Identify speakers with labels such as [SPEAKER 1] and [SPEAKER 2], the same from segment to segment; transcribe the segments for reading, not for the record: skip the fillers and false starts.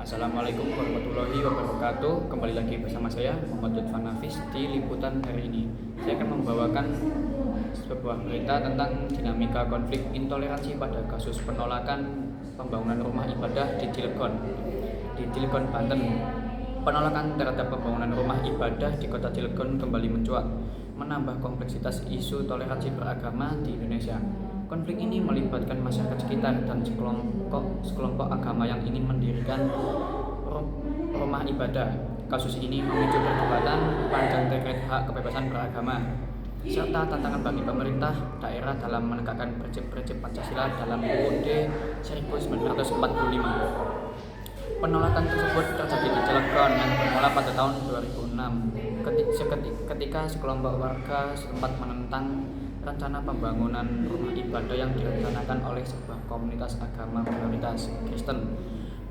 [SPEAKER 1] Assalamualaikum warahmatullahi wabarakatuh. Kembali lagi bersama saya Muhammad Lutfan Nafis di liputan hari ini. Saya akan membawakan sebuah berita tentang dinamika konflik intoleransi pada kasus penolakan pembangunan rumah ibadah di Cilegon, Banten. Penolakan terhadap pembangunan rumah ibadah di kota Cilegon kembali mencuat, menambah kompleksitas isu toleransi beragama di Indonesia. Konflik ini melibatkan masyarakat sekitar dan sekelompok agama yang ingin mendirikan rumah ibadah. Kasus ini memicu perdebatan panjang terkait hak kebebasan beragama, serta tantangan bagi pemerintah daerah dalam menegakkan prinsip-prinsip Pancasila dalam UUD 1945. Penolakan tersebut terjadi di Cilegon yang bermula pada tahun 2006 ketika sekelompok warga setempat menentang rencana pembangunan rumah ibadah yang direncanakan oleh sebuah komunitas agama mayoritas Kristen.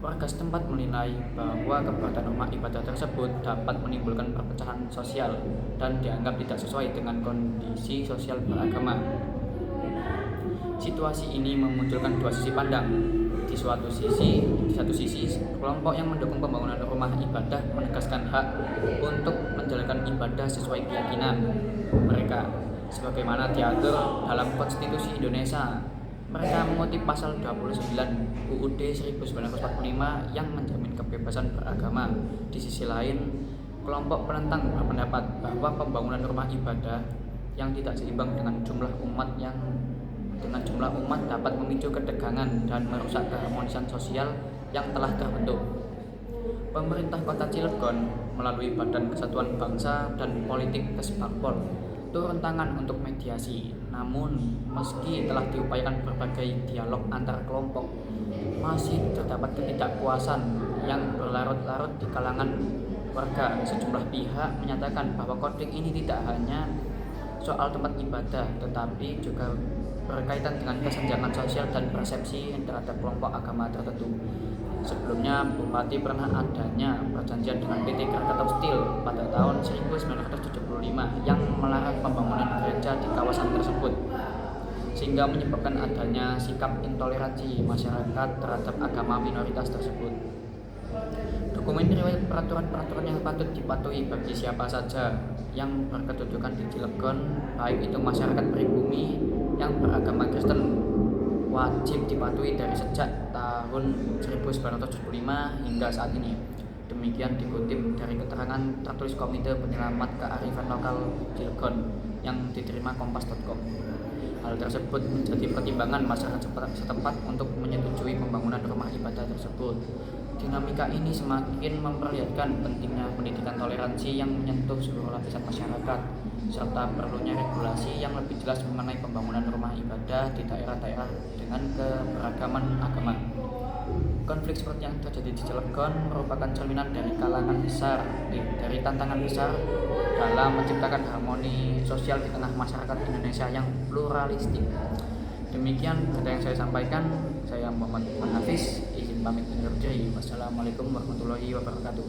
[SPEAKER 1] Warga setempat menilai bahwa keberadaan rumah ibadah tersebut dapat menimbulkan perpecahan sosial dan dianggap tidak sesuai dengan kondisi sosial beragama. Situasi ini memunculkan dua sisi pandang. Di satu sisi, kelompok yang mendukung pembangunan rumah ibadah menegaskan hak untuk menjalankan ibadah sesuai keyakinan mereka, sebagaimana diatur dalam Konstitusi Indonesia. Mereka mengutip pasal 29 UUD 1945 yang menjamin kebebasan beragama. Di sisi lain, kelompok penentang berpendapat bahwa pembangunan rumah ibadah yang tidak seimbang dengan jumlah umat dapat memicu ketegangan dan merusak keharmonisan sosial yang telah terbentuk. Pemerintah Kota Cilegon melalui Badan Kesatuan Bangsa dan Politik Kesparpol turun tangan untuk mediasi. Namun, meski telah diupayakan berbagai dialog antar kelompok, masih terdapat ketidakpuasan yang berlarut-larut di kalangan warga. Sejumlah pihak menyatakan bahwa konflik ini tidak hanya soal tempat ibadah, tetapi juga berkaitan dengan kesenjangan sosial dan persepsi terhadap kelompok agama tertentu. Sebelumnya, Bupati pernah adanya perjanjian dengan PT Krakatau Steel pada tahun 1975 yang melarang pembangunan gereja di kawasan tersebut, sehingga menyebabkan adanya sikap intoleransi masyarakat terhadap agama minoritas tersebut. Dokumen riwayat peraturan-peraturan yang patut dipatuhi bagi siapa saja yang berkedudukan di Cilegon, baik itu masyarakat pribumi yang beragama Kristen, wajib dipatuhi dari sejak tahun 1975 hingga saat ini. Demikian dikutip dari keterangan tertulis Komite Penyelamat Kearifan Lokal Cilegon yang diterima kompas.com. Hal tersebut menjadi pertimbangan masyarakat setempat untuk menyetujui pembangunan rumah ibadah tersebut. Dinamika ini semakin memperlihatkan pentingnya pendidikan toleransi yang menyentuh seluruh lapisan masyarakat, serta perlunya regulasi yang lebih jelas mengenai pembangunan rumah ibadah di daerah-daerah dengan keberagaman agama. Konflik seperti yang terjadi di Cilegon merupakan cerminan dari tantangan besar dalam menciptakan harmoni sosial di tengah masyarakat Indonesia yang pluralistik. Demikian berita yang saya sampaikan. Saya Muhammad Lutfan Nafis, izin pamit undur diri. Wassalamualaikum warahmatullahi wabarakatuh.